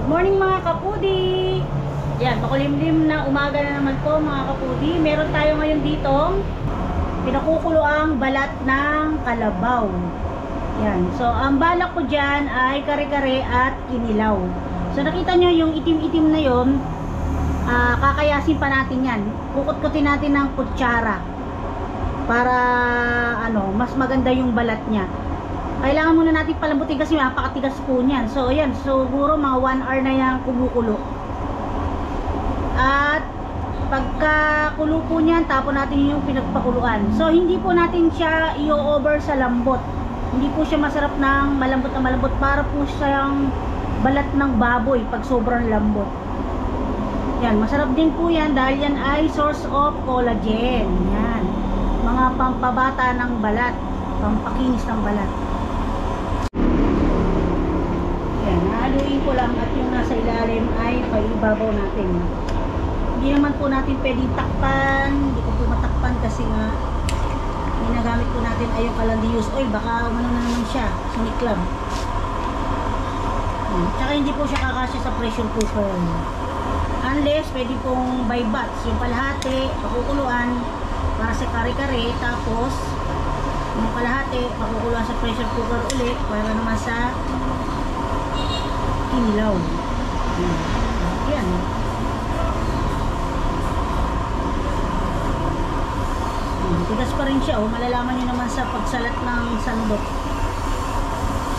Morning mga kapudi! Yan, makulimlim na umaga na naman po mga kapudi. Meron tayo ngayon ditong pinakukulo ang balat ng kalabaw. Yan, so ang balak ko dyan ay kare-kare at kinilaw. So nakita nyo yung itim-itim na yon, kakayasin pa natin yan. Kukut-kutin natin ng kutsara para mas maganda yung balat niya. Kailangan muna natin palambutin kasi napakatigas po niyan. So ayan, siguro mga 1 hour na yan kumukulo. At pagkakulo po niyan, tapon natin yung pinagpakuluan. So hindi po natin siya i-over sa lambot. Hindi po siya masarap ng malambot na malambot. Para po siyang balat ng baboy pag sobrang lambot. Yan, masarap din po yan dahil yan ay source of collagen. Yan, mga pampabata ng balat, pampakinis ng balat. Haluin ko lang at yung nasa ilalim ay paibabaw natin. Hindi naman po natin pwedeng takpan. Hindi ko po matakpan kasi nga ginagamit po natin ay yung calandius oil. Baka umano na naman siya, sumiklab. Tsaka hindi po siya kakasya sa pressure cooker. Unless pwede pong by batch, yung kalahati pakukuluan para sa kare-kare, tapos yung kalahati pakukuluan sa pressure cooker ulit para naman sa kinilaw. Yan. Tigas pa rin siya. Malalaman nyo naman sa pagsalat ng sandok.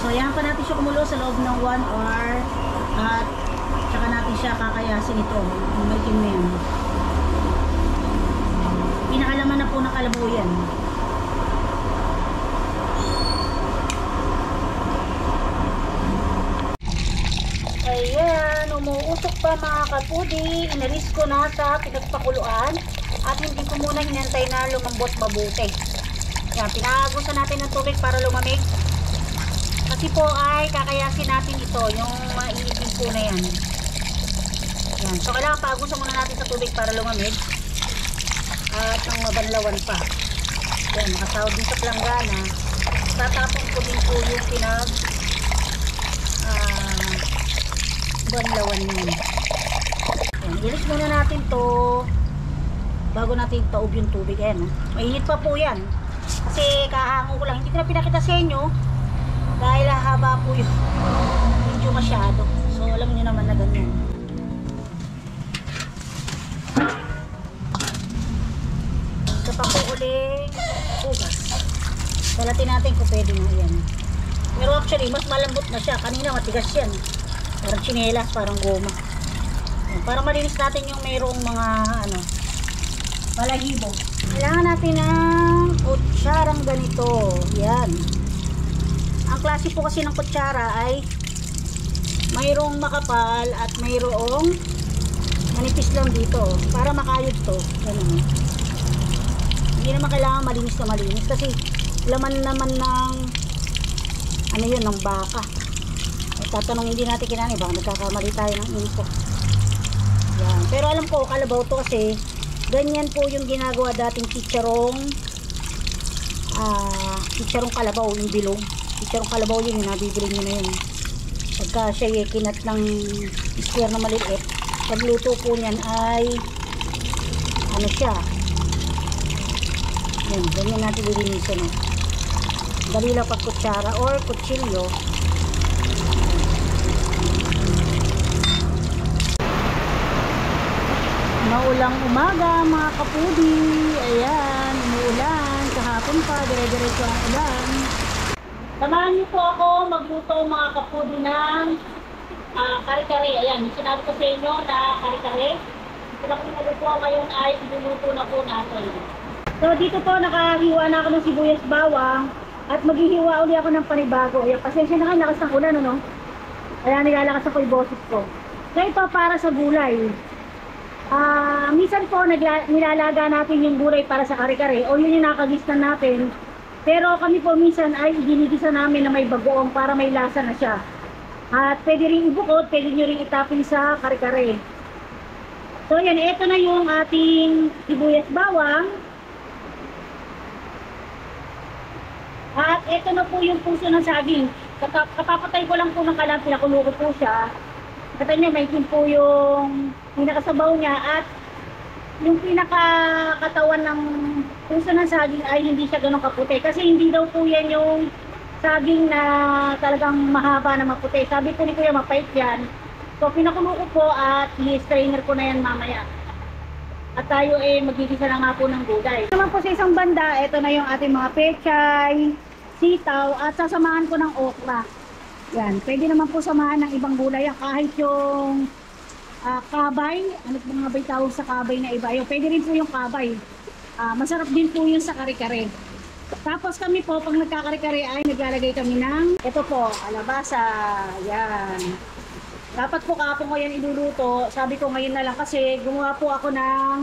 So yan pa natin siya kumulo sa loob ng 1 hour. At saka natin siya kakayasin ito. May itim na yan. Pinakalaman na po ng kalabaw yan. Ayan, umuusok pa mga kapudi. Inalis ko na sa pinagpakuluan at hindi ko muna hinantay na lumambot mabuti. Yan, pinagusan natin ng tubig para lumamig. Kasi po ay kakayasin natin ito, yung maiitin po na yan. Yan, so kailangan pagusan muna natin sa tubig para lumamig. At ang mabanlawan pa. Yan, nakasahod din sa planggana. Tatapon ko din po yung banlawan yun. Ilis muna natin to bago natin taob yung tubig. Ayan, mainit pa po yan kasi kahango ko lang, hindi ko na pinakita sa inyo dahil haba po yung video masyado. So alam nyo naman na ganyan. Ito pa po uling ugas. Kalatin natin kung pwede na yan. Pero actually mas malambot na siya, kanina matigas yan. Parang tsinelas, parang goma. Para malinis natin yung mayroong mga balahibo. Kailangan natin ng kutsarang ganito. Yan. Ang klase po kasi ng kutsara ay mayroong makapal at mayroong manipis lang dito. Para makayod to. Ganun. Hindi naman kailangan malinis na malinis kasi laman naman ng ng baka. Tatanungin din natin kinani, baka nagkakamali tayo ng info. Yan. Pero alam ko, kalabaw to kasi ganyan po yung ginagawa dating chicharong kalabaw, yung bilog. Chicharong kalabaw yun, yung nabibili nyo na yun. Pagka siya kinat ng square na maliit, pagluto po niyan ay siya. Yan, ganyan natin lilinisin. Dali lang pag kutsara or kutsilyo. Maulang umaga mga kapudi. Ayan, umuulan. Kahapon pa, dire-diretso ang ulan. Samahan niyo po ako magluto mga kapudi ng kare-kare. Ayan, sinabi ko sa inyo na kare-kare. Ito na kung nagluto ngayon ay iluluto na po natin. So dito po nakahiwa na ako ng sibuyas bawang at maghihiwa uli ako ng panibago. Ayan, pasensya na kayo, lakas ng ulan, Kaya nilalakas ako yung boses ko. So ito para sa gulay. Minsan po nilalaga natin yung gulay para sa kare-kare o yun yung nakagisnan natin. Pero kami po minsan ay ginigisa namin na may bagoong para may lasa na siya. At pwede rin ibukod, pwede nyo rin itapin sa kare-kare. So yan, ito na yung ating sibuyas bawang. At ito na po yung puso ng saging. Kapapatay ko lang po ng kalan, pinakulo ko po siya. Kita nyo, may po yung pinakasabaw niya at yung pinakakatawan ng puso ng saging ay hindi siya ganun kaputi. Kasi hindi daw po yan yung saging na talagang mahaba na maputi. Sabi ko ni Kuya, mapait yan. So pinakulo ko po at i-strainer ko na yan mamaya. At tayo magigisa na nga po ng gulay. Naman po sa isang banda, ito na yung ating mga pechay, sitaw at sasamahan ko ng okra. Yan, pwede naman po samahan ng ibang gulay kahit yung kabay, ano po nga ba yung tawag sa kabay na iba? Yung, pwede rin po yung kabay. Masarap din po yung sa kare-kare. Tapos kami po, pag nagkakare-kare ay naglalagay kami ng, ito po, alabasa. Yan. Dapat po kapon ko yan iluluto. Sabi ko ngayon na lang kasi gumawa po ako ng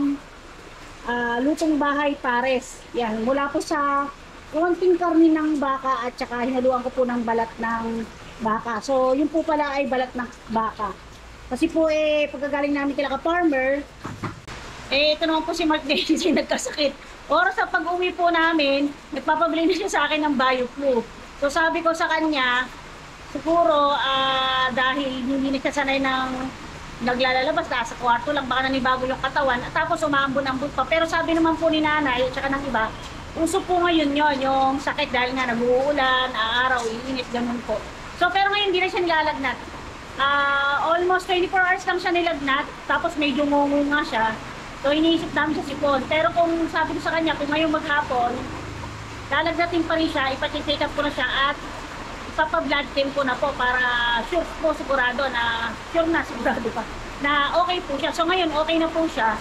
lutong bahay pares. Yan, mula po sa konting karni ng baka at saka hinaluan ko po ng balat ng baka. So, yun po pala ay balat ng baka. Kasi po pagkagaling namin kila ka-farmer, ito naman po si Mark Daisy nagkasakit. Oras sa pag-uwi po namin, nagpapabili na siya sa akin ng BioFlu. So sabi ko sa kanya, siguro dahil hindi na siya sanay ng naglalabas, nasa kwarto lang, baka nanibago yung katawan, at tapos umaambon-ambon pa. Pero sabi naman po ni nanay, at saka ng iba, uso po ngayon yon yung sakit dahil nga nag-uulan, araw, iinit, ganun po. So pero ngayon hindi na siya nilalagnat. Almost 24 hours lang siya nilagnat, tapos medyo ngungunga siya. So iniisip namin siya sipon. Pero kung sabi ko sa kanya, kung ngayong maghapon, lalagnatin pa rin siya, ipacheck up ko na siya at ipapa-blood team ko na po para sure po, sigurado na, sigurado pa, na okay po siya. So ngayon, okay na po siya.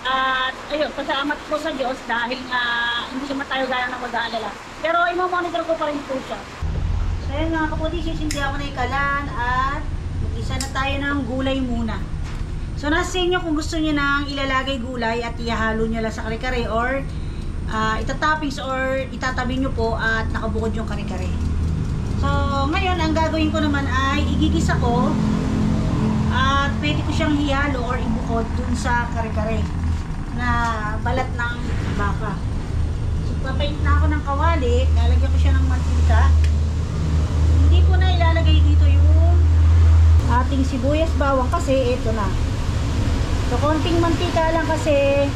At ayun, pasalamat po sa Diyos dahil nga hindi naman tayo gaya na mag-aalala. Pero i-monitor ko pa rin po siya. So ayun mga kapatid, sisindihan ko na yung kalan at isa na tayo ng gulay muna. So nasa inyo kung gusto niyo nang ilalagay gulay at ihalo niyo lang sa kare-kare or itatoppings or itatabi niyo po at nakabukod yung kare-kare. So ngayon ang gagawin ko naman ay igigisa ko at pwede ko siyang hihalo or ibukod dun sa kare-kare na balat ng baka. So papaint na ako ng kawali, lalagyan ko siya ng mantika. Hindi ko na ilalagay dito yung ating sibuyas bawang kasi ito na. So konting mantika lang kasi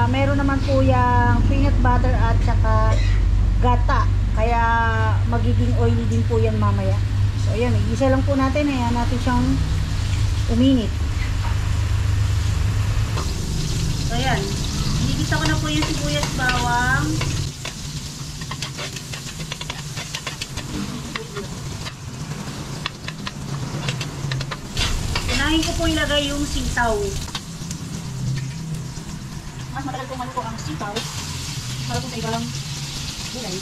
meron naman po yung peanut butter at saka gata. Kaya magiging oily din po yan mamaya. So ayan, igisa lang po natin. Ayan natin siyang uminit. So ayan, igisa ko na po yung sibuyas bawang. Unahin ko po ilagay yung sitaw. Mas matagal kong maluto ang sitaw para kung sa iba lang gulay.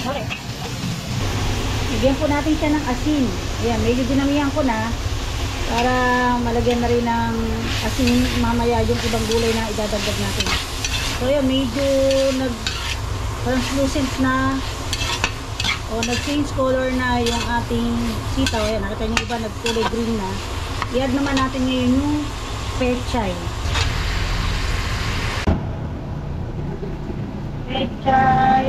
Okay. Bigyan po natin siya ng asin. Ayan, medyo dinamihan ko na para malagyan na rin ng asin mamaya yung ibang gulay na idadagdag natin. So ayan, medyo nag-translucent na o nag-change color na yung ating sitaw. Ayan, nakita nyo iba nag-kulay green na. I-add naman natin ngayon yung pechay. Pechay.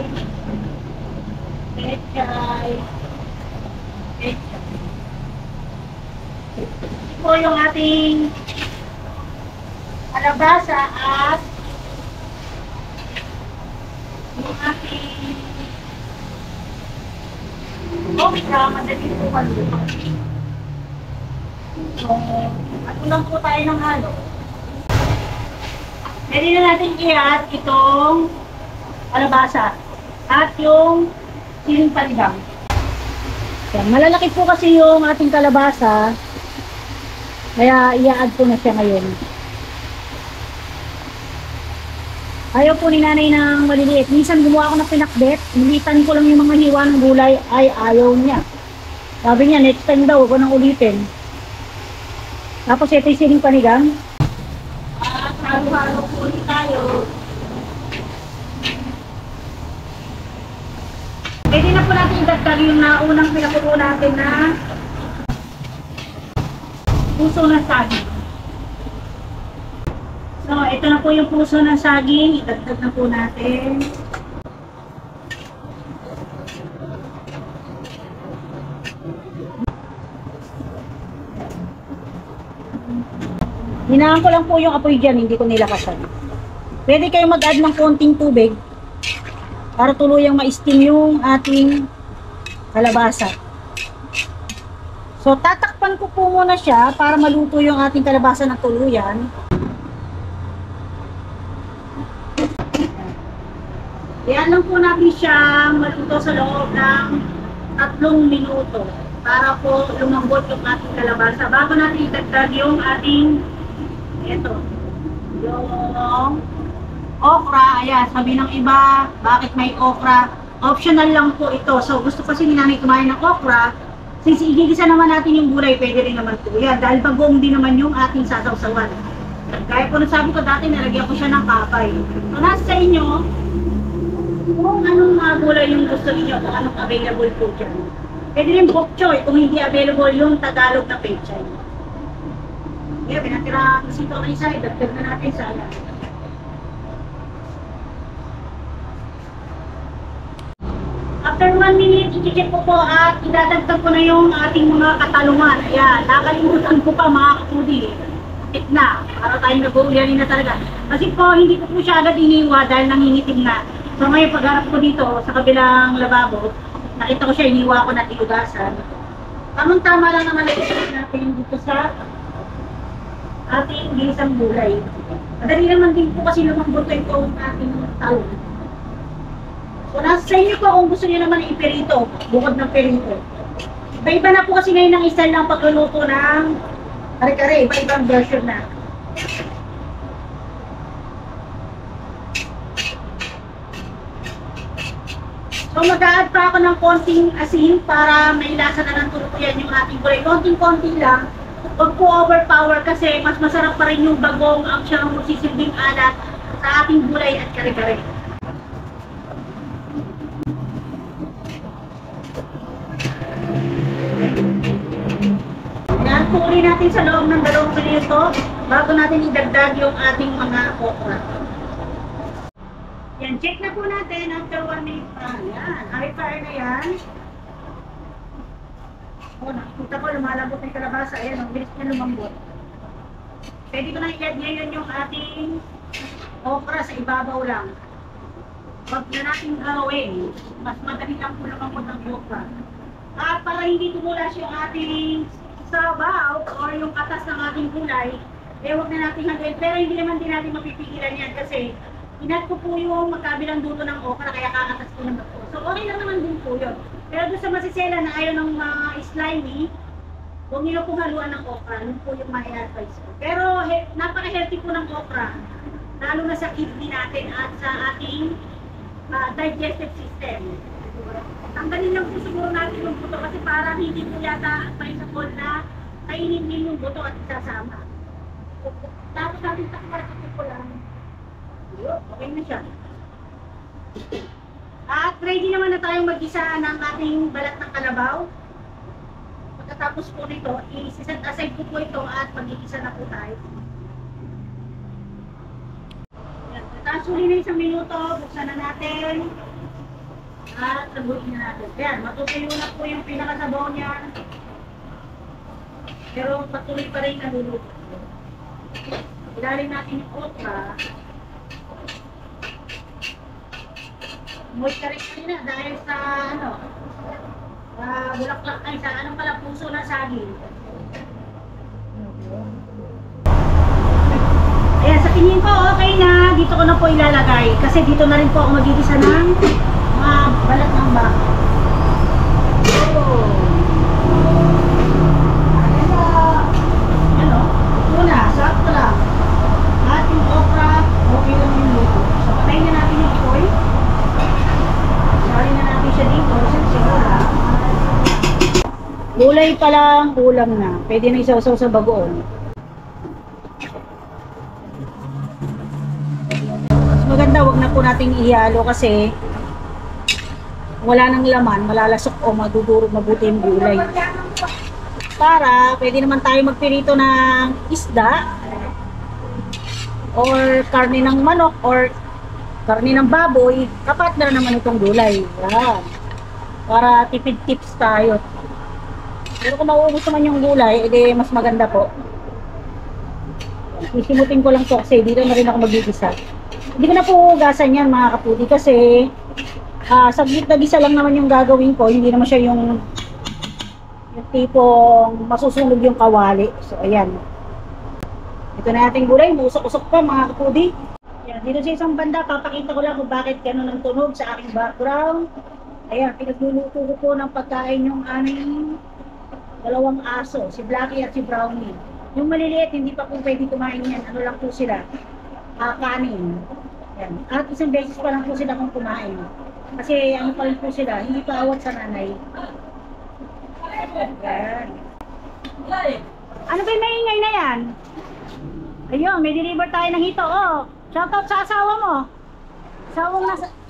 Pechay. Pechay. Ito po yung ating alabasa at yung ating okra, madali po maluto. So, at ulang po tayo ng halo. Pwede na natin i-add itong alabasa at yung siling panigang. Yan, malalaki po kasi yung ating kalabasa, kaya i-add po na siya ngayon. Ayaw po ni nanay ng maliliit. Minsan gumawa ako ng pinakbet, nilitan ko lang yung mga hiwa ng gulay, ay ayaw niya. Sabi niya, next time daw, huwag ko nang ulitin. Tapos ito yung siling panigang. At halo-halo po ulit tayo. idagdag yung naunang pinakulo natin na puso ng saging. So, ito na po yung puso ng saging. Idagdag na po natin. Hinaan ko lang po yung apoy dyan, hindi ko nilakasan. Pwede kayo mag-add ng konting tubig para tuluyang ma-steam yung ating kalabasa. So, tatakpan ko po muna siya para maluto yung ating kalabasa ng tuluyan. Yan lang po natin siya maluto sa loob ng 3 minuto para po lumambot yung ating kalabasa. Bago natin itagdag yung ating ito, yung okra. Ayan, sabi ng iba, bakit may okra? Optional lang po ito. So, gusto kasi ni nanay kumain ng okra. Since igigisa naman natin yung gulay, pwede rin naman po yan. Dahil bagoong din naman yung ating sasawsawan. Kaya po nasabi ko dati, nalagyan ko siya ng kapay. So, nasa sa inyo, kung anong gulay yung gusto niyo, kung anong available po dyan. Pwede rin bok choy, kung hindi available yung Tagalog na pechay. Kaya pinatira sito na isa, idagdag na natin sa alam. After 1 minute, i-check ko po at idadagdag ko na yung ating mga katalungan. Ayan, nakalimutan ko pa mga kapudi. Tik na, para tayong nag-uulyanin na talaga. Kasi po, hindi ko po siya agad iniwa dahil nangingitim na. So ngayon, pagharap ko dito sa kabilang lababo, nakita ko siya, iniwa ko na tinugasan. Tamang-tama lang naman natin dito sa ating ginisang gulay. Madali naman din po kasi lumambot itong ating talong. So, nasa sa inyo po kung gusto niyo naman ipirito, bukod ng pirito. Iba-iba na po kasi ngayon ng style ng pagluluto ng kare-kare, iba-ibang version na. So, mag-a-add pa ako ng konting asin para mailasa na ng tuluyan yung ating gulay. Konting-konti lang. Huwag po overpower kasi mas masarap pa rin yung bagong ang siyang magsisilbing alat sa ating gulay at kare-kare. Yan, puli natin sa loob ng 2 minuto bago natin idagdag yung ating mga okra. Yan, check na po natin after 1 minute pa. Yan, high fire na yan. O, nakikita ko lumalabot na yung kalabasa. Ayan, ang bilis na lumambot. Pwede ko na i-add ngayon yung ating okra sa ibabaw lang. Huwag na natin gawin. Mas madali lang po lumambot ng okra. At para hindi tumulas yung ating sabaw o yung atas ng ating gulay, eh huwag na natin hanggang. Pero hindi naman din natin mapipigilan yan kasi inat ko po yung magkabilang dulo ng okra kaya kakatas ko ng dako. So okay lang naman din po yun. Pero doon sa masisela na ayaw ng slimy, huwag nyo pong haluan ng okra. Yun po yung ma-advise ko. Pero napaka-healthy po ng okra. Lalo na sa kidney natin at sa ating digestive system. Tanggalin lang po siguro natin yung buto kasi parang hindi po yata advisable na kainin din yung buto at isasama. Tapos natin takmarkin ko lang. Okay na siya. At ready naman na tayong mag-isa ng ating balat ng kalabaw. Pagkatapos po nito, i-set aside ko po ito at mag-iisa na po tayo. Tapos huli na 1 minuto, buksan na natin. At sabuin na natin. Ayan, matutuyo na po yung pinakasabaw niya. Pero patuloy pa rin naluluto. Ilalim natin yung okra. Moist ka rin kanina dahil sa bulaklak ay sa anong pala puso ng saging. Ayan, sa tingin ko okay na. Dito ko na po ilalagay. Kasi dito na rin po ako magigisa ng mga balat ng baka. Ayan o. Una, sakto lang. At yung okra, okay lang yung luto. So, patayin na natin yung apoy. Sali na natin siya dito. Gulay pa lang, ulam na. Pwede na isaw-saw sa bagoong. Mas maganda, wag na po nating ihalo kasi wala nang laman, malalasok o madudurog mabuti yung gulay. Para pwede naman tayo magpirito ng isda or karne ng manok or karne ng baboy, kapartner naman itong gulay. Yan. Para tipid tips tayo. Pero kung mauubos naman yung gulay, edi mas maganda po. Sisimutin ko lang to kasi dito na rin ako magigisa. Hindi ko na po hugasan yan mga kapudi kasi saglit na gisa lang naman yung gagawin ko. Hindi naman siya yung tipong masusunog yung kawali. So ayan. Ito na ating gulay. Usok-usok pa mga kapudi. Yan. Dito sa isang banda, papakita ko lang kung bakit gano'n ang tunog sa aking background. Ayan. Pinagluluto ko po ng pagkain yung aming dalawang aso. Si Blackie at si Brownie. Yung maliliit, hindi pa po pwede kumain yan. Ano lang po sila? Kanin. Yan. At isang beses pa lang po sila kung kumain. Kasi ano pa rin po sila, hindi pa awat sa nanay. Yan. Ano ba yung maingay na yan? Ayun, may deliver tayo ng hito. Oh, shoutout sa asawa mo.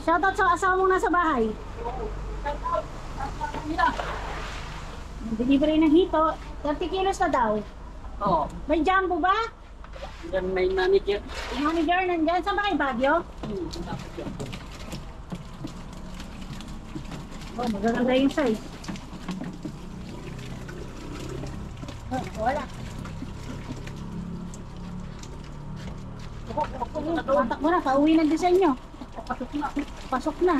Shoutout sa asawa mong nasa bahay. Delivery ng hito. 30 kilos na daw. Oo. May jumbo ba? Yan may manager. Yung manager nandyan. Saan ba kayo, Baguio? Oh, magaganda yung size. Oh, wala. Matak mo na, pauwi ng disenyo. Pasok na. Pasok na.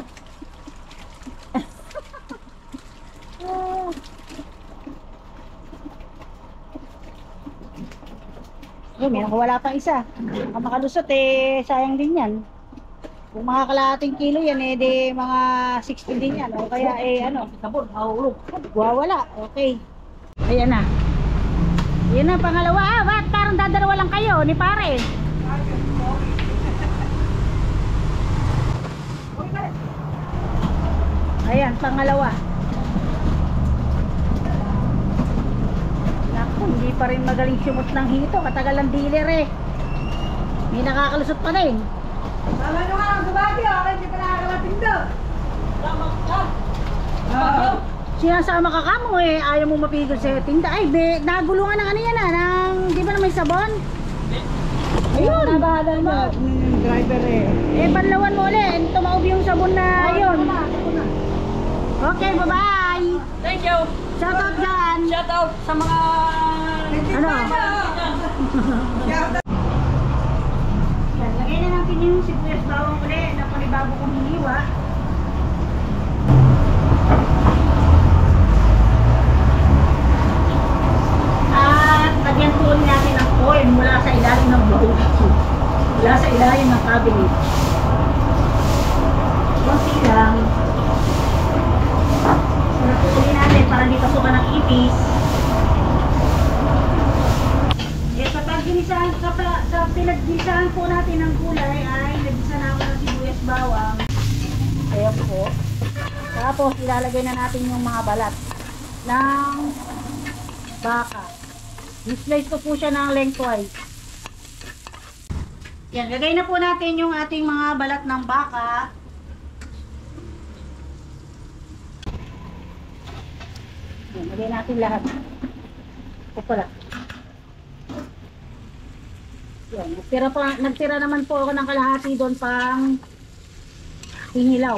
Oh, may wala pa isa. Ang makalusot sayang din yan. Kung mga kalahating kilo yan di mga 60 din yan. O kaya sabon, mahulog. Wawala, okay. Ayan na. Ayan na, pangalawa. Ba't parang dadarawa lang kayo ni pare? Ayan, pangalawa. Hindi pa rin magaling sumot ng hito. Katagal ang dealer May nakakalusot pa din. Tama nyo nga lang sa Baguio. Hindi pa nakakalating doon. Sinasama ka mo ayaw mo mapigil sa tinda. Ay, nagulungan ng ano yan di ba na may sabon? Ayun. Nabahala mo. Driver Banlawan mo ulit. Tumaob yung sabon na yun. Okay, bye-bye. Thank you. Shout out dyan. Shout out sa mga Ano? Yan, lagay na natin yung sibuyas bawang ulit na panibago kong hiniwa. At lagyan po ulit natin ang oil mula sa ilalim ng bowl. Mula sa ilalim ng cabinet. Konti lang. Sarap po ulit natin para di pasukan ng ipis. Sa pinagdisahan po natin ng gulay ay nagdisa na ako ng sibuyas bawang. Ayan po. Tapos ilalagay na natin yung mga balat ng baka. I-slice ko po siya ng lengthwise. Yan, lagay na po natin yung ating mga balat ng baka. Yan, lagay natin lahat. Ito pala. Yan, nagtira naman po ako ng kalahati doon pang kinilaw.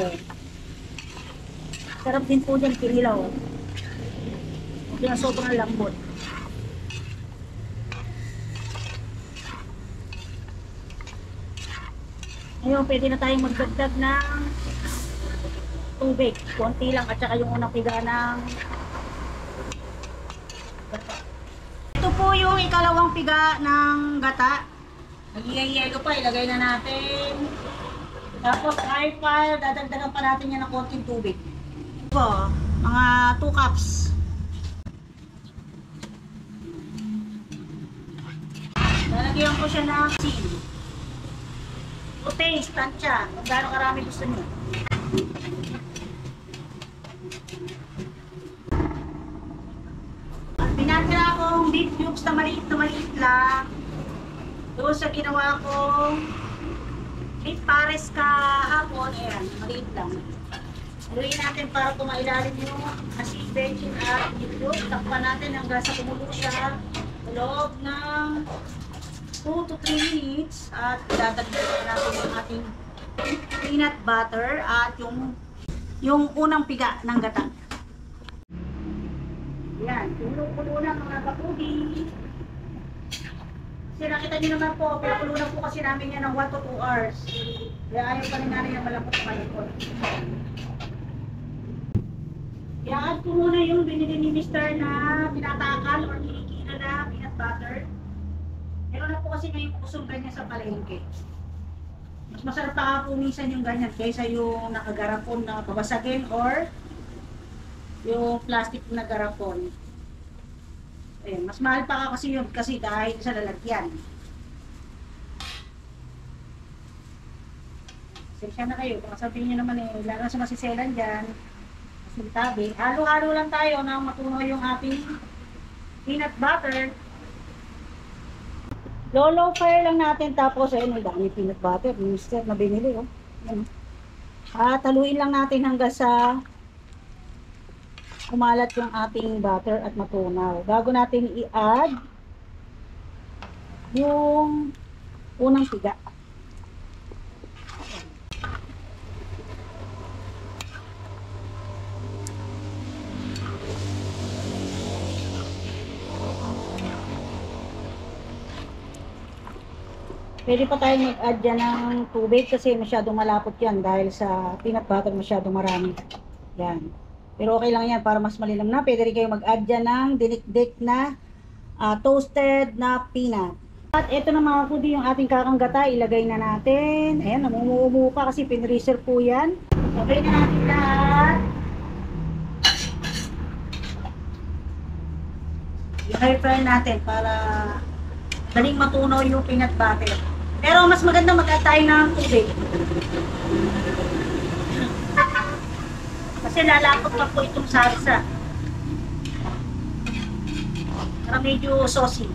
Sarap din po dyan kinilaw. Hindi na sobrang lambot. Ngayon, pwede na tayong magdagdag ng tubig. Konti lang at saka yung unang piga ng gata. Ito po yung ikalawang piga ng gata. Magiging yelo pa, ilagay na natin. Tapos kahit pa, dadagdagan pa natin yan ng konting tubig. Ito, mga 2 cups. Lalagyan ko siya ng asin. O taste, tansya. Kung gaano karami gusto nyo. At pinatira akong beef cubes na maliit lang. Doon sa ginawa kong beef pares kahapon, ayan, maliit lang. Haluin natin para tumailalim yung asin, bechin at itlog. Takpan natin hanggang sa kumulo siya sa loob ng 2 to 3 minutes at dadagdagan natin yung ating peanut butter at yung unang piga ng gata. Yan, kulo-kulo na mga kapudi. Kasi nakita nyo naman po, pinakulo na po kasi namin yan ng 1 to 2 hours. Kaya ayaw pa rin namin yung malapot na kayo po. I-add ko muna yung binili ni Mr. na pinatakal or kinikila na peanut butter. Meron na po kasi ngayong kusong ganyan sa palengke. Mas masarap pa po minsan yung ganyan kaysa yung nakagarapon na babasagin or yung plastic na garapon. Ayan, mas mahal pa kasi yun kasi dahil sa lalagyan. Sensya na kayo, baka sabihin nyo naman lalo sa masiselan dyan. Tabi. Halo-halo lang tayo na matunaw yung ating peanut butter. Low fire lang natin tapos ayun, may dami peanut butter. Mister na binili oh. Yan. At haluin lang natin hanggang sa kumalat yung ating butter at matunaw. Bago natin i-add yung unang piga. Pwede pa tayong mag-add dyan ng tubig kasi masyadong malapot yan dahil sa peanut butter masyadong marami. Yan. Pero okay lang yan para mas malinam na. Pwede rin kayong mag-add dyan ng dinikdik na toasted na peanut. At ito na mga kudi yung ating kakanggata. Ilagay na natin. Ayan, namumumu pa kasi pinreaser po yan. Ilagay na natin lahat. I-fry natin para daling matunaw yung peanut butter. Pero mas maganda mag-add tayo ng tubig. Kasi lalapot pa po itong salsa. Para medyo saucy.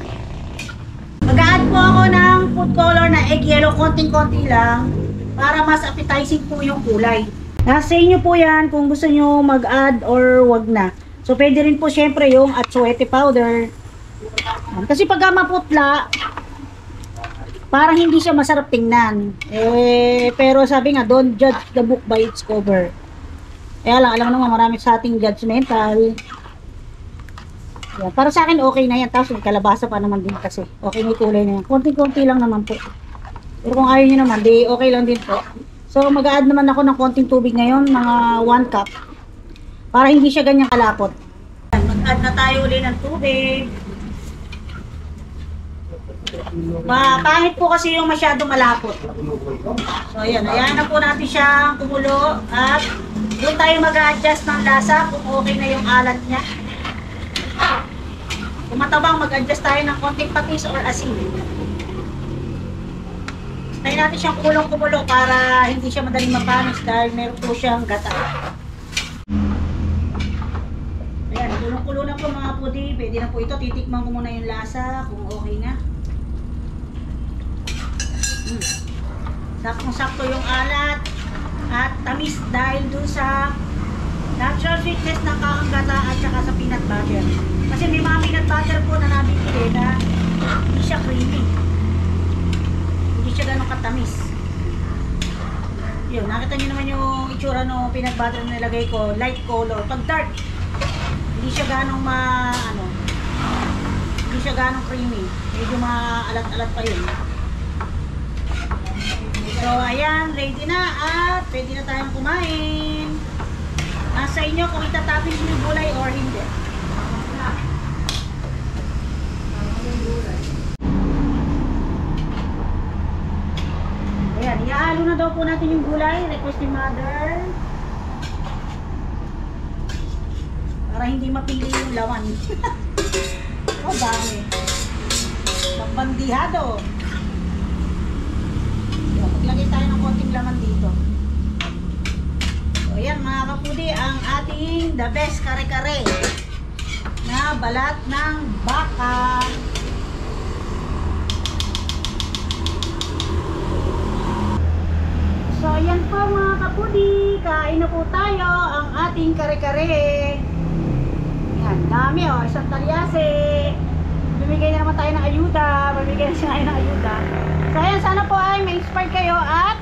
Mag-add po ako ng food color na egg yellow, konting-konti lang. Para mas appetizing po yung kulay. Nasa inyo po yan kung gusto nyo mag-add or wag na. So pwede rin po syempre yung atsuete powder. Kasi pag maputla, parang hindi siya masarap tingnan. Pero sabi nga, don't judge the book by its cover. Alam naman marami sa ating judgmental. Yan. Para sa akin okay na yan. Tapos may kalabasa pa naman din kasi. Okay na yung kulay na yan. Konting-konti lang naman po. Pero kung ayaw nyo naman, di okay lang din po. So mag-a-add naman ako ng konting tubig ngayon, mga 1 cup. Para hindi siya ganyang kalapot. Mag-add na tayo ulit ng tubig. Pangit po kasi yung masyado malapot. So ayan, ayan na po natin siyang kumulo at doon tayo mag-adjust ng lasa kung okay na yung alat niya. Kung matabang, mag-adjust tayo ng konting patis or asin. Tayo natin siyang kumulong-kumulo para hindi siya madaling mapanis dahil meron po siyang gata. Ayan, kulong-kulo na po mga pudi. Pwede na po ito. Titikman ko muna yung lasa kung okay na. Saktong-sakto yung alat at tamis dahil dun sa natural sweetness ng kakanggata at saka sa peanut butter. Kasi may mga peanut butter po na nabibili na hindi siya creamy. Hindi siya ganun katamis. Yun, nakita nyo naman yung itsura ng peanut butter na nilagay ko, light color. Pag dark, hindi siya ganong hindi siya ganong creamy. Medyo maalat-alat pa yun. So, ayan, ready na at pwede na tayong kumain. Nasa inyo kung itatopping nyo yung gulay or hindi. Ayan, ihalo na daw po natin yung gulay. Request ni Mother. Para hindi mapili yung laman. Oh, dami. Pambandihado. Maglagay tayo ng konting laman dito. So, ayan mga kapudi, ang ating the best kare-kare na balat ng baka. So, ayan po mga kapudi. kain na po tayo ang ating kare-kare. Yan, dami oh, isang talyase. Bibigay na naman tayo ng ayuda. Bibigay na siya ng ayuda. So ayan, sana po ay ma-inspire kayo at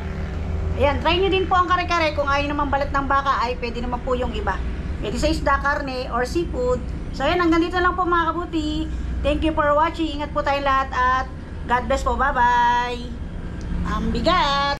ayan, try nyo din po ang kare-kare. Kung ayaw naman balat ng baka ay pwede naman po yung iba. Pwede sa isda, karne, or seafood. So ayan, hanggang dito lang po mga kabuti. Thank you for watching. Ingat po tayong lahat at God bless po. Bye-bye. Ang bigat.